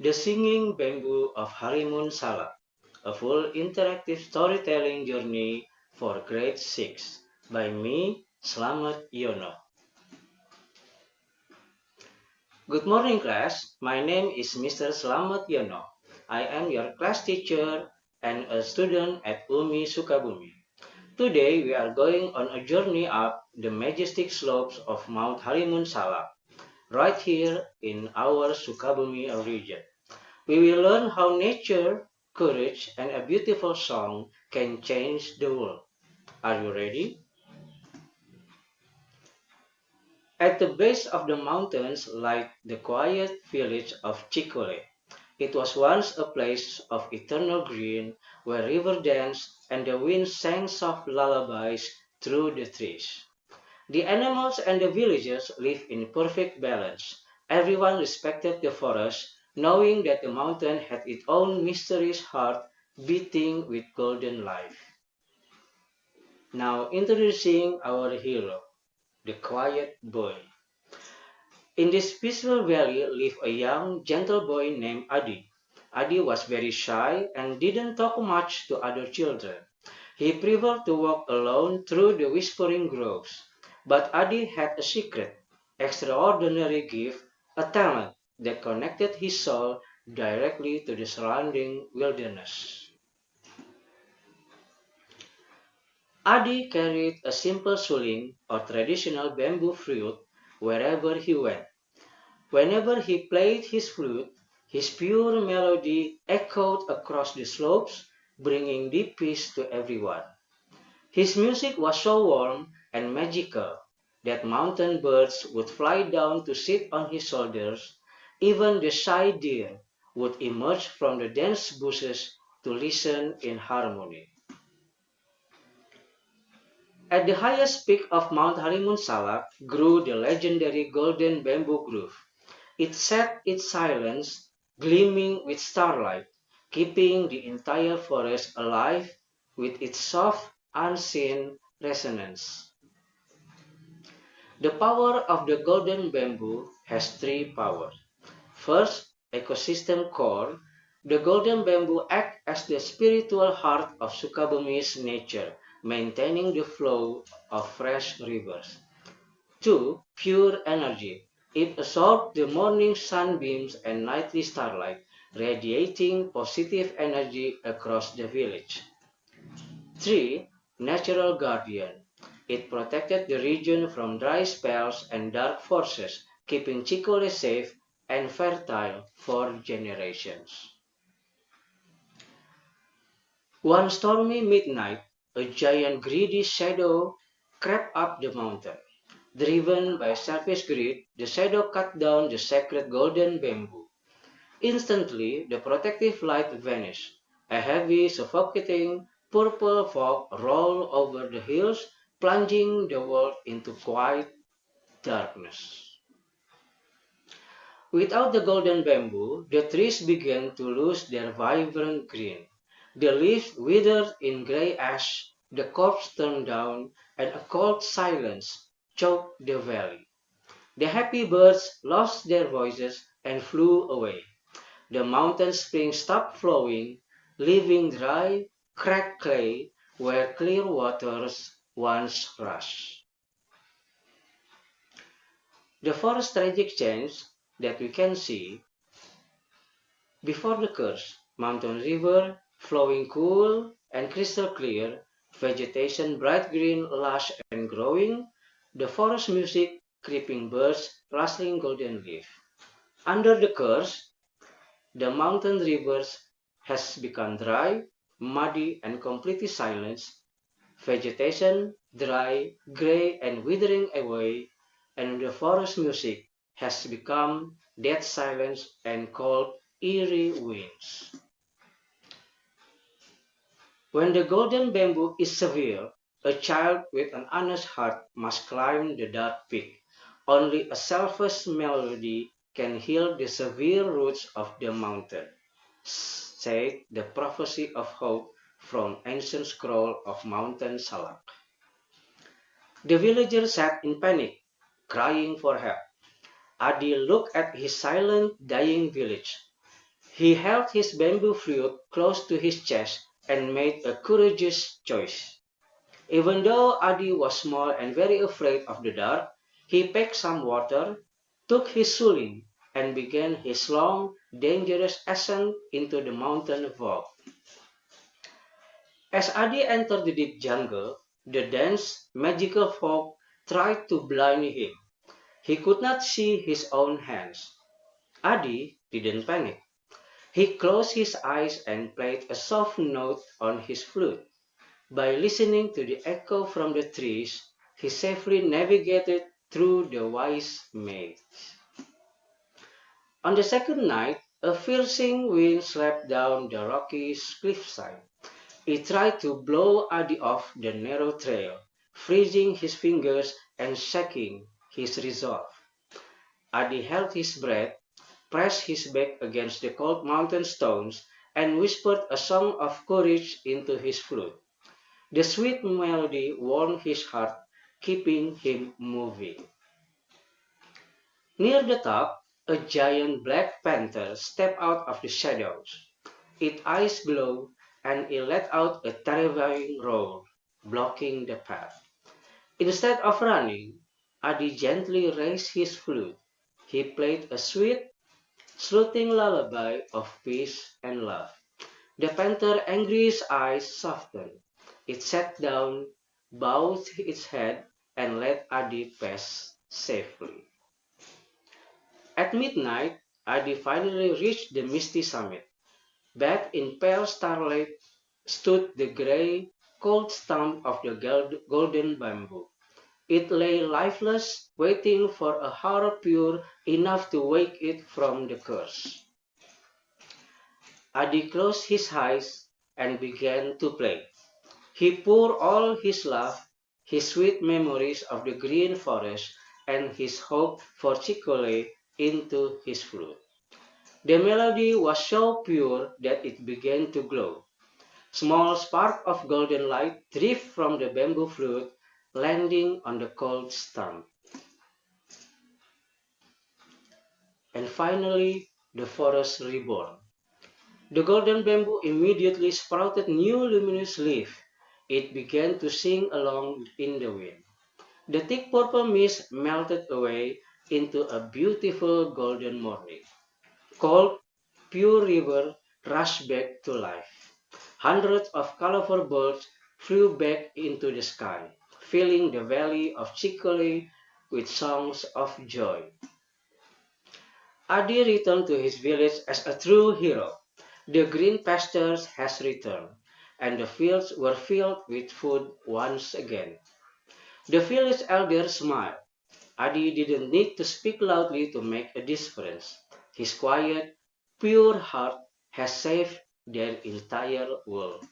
The Singing Bamboo of Harimun Salak, a full interactive storytelling journey for grade 6 by me, Slamet Yono. Good morning class, my name is Mr. Slamet Yono. I am your class teacher and a student at UMI Sukabumi. Today we are going on a journey up the majestic slopes of Mount Harimun Salak, right here in our Sukabumi region. We will learn how nature, courage, and a beautiful song can change the world. Are you ready? At the base of the mountains lies the quiet village of Chicole. It was once a place of eternal green where river danced and the wind sang soft lullabies through the trees. The animals and the villagers lived in perfect balance. Everyone respected the forest, knowing that the mountain had its own mysterious heart beating with golden life. Now introducing our hero, the quiet boy. In this peaceful valley lived a young, gentle boy named Adi. Adi was very shy and didn't talk much to other children. He preferred to walk alone through the whispering groves. But Adi had a secret, extraordinary gift, a talent that connected his soul directly to the surrounding wilderness. Adi carried a simple suling or traditional bamboo flute wherever he went. Whenever he played his flute, his pure melody echoed across the slopes, bringing deep peace to everyone. His music was so warm and magical that mountain birds would fly down to sit on his shoulders. Even the shy deer would emerge from the dense bushes to listen in harmony. At the highest peak of Mount Harimun Salak grew the legendary Golden Bamboo Grove. It sat its silence, gleaming with starlight, keeping the entire forest alive with its soft, unseen resonance. The power of the golden bamboo has three powers. First, ecosystem core. The golden bamboo acts as the spiritual heart of Sukabumi's nature, maintaining the flow of fresh rivers. 2. Pure energy. It absorbs the morning sunbeams and nightly starlight, radiating positive energy across the village. 3. Natural guardian. It protected the region from dry spells and dark forces, keeping Chicole safe and fertile for generations. One stormy midnight, a giant greedy shadow crept up the mountain. Driven by selfish greed, the shadow cut down the sacred golden bamboo. Instantly, the protective light vanished. A heavy, suffocating, purple fog rolled over the hills, plunging the world into quiet darkness. Without the golden bamboo, the trees began to lose their vibrant green. The leaves withered in gray ash, the crops turned down, and a cold silence choked the valley. The happy birds lost their voices and flew away. The mountain springs stopped flowing, leaving dry, cracked clay where clear waters once rushed. The first tragic change that we can see before the curse, mountain river flowing cool and crystal clear, vegetation bright green, lush and growing, the forest music, creeping birds, rustling golden leaf. Under the curse, the mountain rivers has become dry, muddy, and completely silent. Vegetation dry, gray, and withering away, and the forest music has become dead silence and cold, eerie winds. When the golden bamboo is severe, a child with an honest heart must climb the dark peak. Only a selfless melody can heal the severe roots of the mountain, said the prophecy of hope from ancient scroll of Mountain Salak. The villagers sat in panic, crying for help. Adi looked at his silent, dying village. He held his bamboo flute close to his chest and made a courageous choice. Even though Adi was small and very afraid of the dark, he packed some water, took his suling, and began his long, dangerous ascent into the mountain vault. As Adi entered the deep jungle, the dense, magical fog tried to blind him. He could not see his own hands. Adi didn't panic. He closed his eyes and played a soft note on his flute. By listening to the echo from the trees, he safely navigated through the wise maze. On the second night, a piercing wind swept down the rocky cliffside. It tried to blow Adi off the narrow trail, freezing his fingers and shaking his resolve. Adi held his breath, pressed his back against the cold mountain stones, and whispered a song of courage into his flute. The sweet melody warmed his heart, keeping him moving. Near the top, a giant black panther stepped out of the shadows. Its eyes glowed, and it let out a terrifying roar, blocking the path. Instead of running, Adi gently raised his flute. He played a sweet, soothing lullaby of peace and love. The panther's angry eyes softened. It sat down, bowed its head, and let Adi pass safely. At midnight, Adi finally reached the misty summit. Back in pale starlight stood the gray, cold stump of the golden bamboo. It lay lifeless, waiting for a heart pure enough to wake it from the curse. Adi closed his eyes and began to play. He poured all his love, his sweet memories of the green forest, and his hope for Chicole into his flute. The melody was so pure that it began to glow. Small sparks of golden light drift from the bamboo flute, landing on the cold stump. And finally, the forest reborn. The golden bamboo immediately sprouted new luminous leaves. It began to sing along in the wind. The thick purple mist melted away into a beautiful golden morning. Cold, pure river rushed back to life. Hundreds of colorful birds flew back into the sky, filling the valley of Chicole with songs of joy. Adi returned to his village as a true hero. The green pastures has returned, and the fields were filled with food once again. The village elder smiled. Adi didn't need to speak loudly to make a difference. His quiet, pure heart has saved their entire world.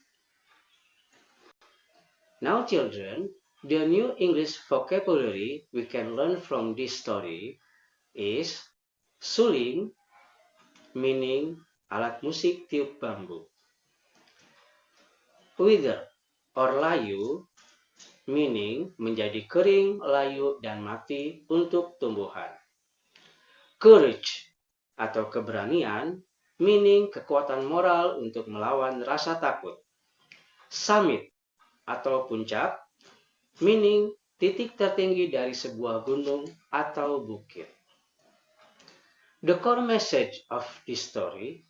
Now, children, the new English vocabulary we can learn from this story is suling, meaning alat musik tiup bambu. Wither or layu, meaning menjadi kering, layu, dan mati untuk tumbuhan. Courage atau keberanian, meaning kekuatan moral untuk melawan rasa takut. Summit atau puncak, meaning titik tertinggi dari sebuah gunung atau bukit. The core message of this story: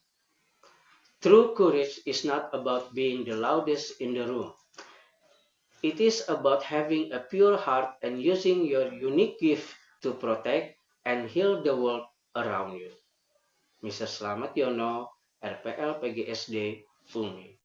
true courage is not about being the loudest in the room. It is about having a pure heart and using your unique gift to protect and heal the world around you. Mr. Slamet Yono, RPL PGSD, Umi.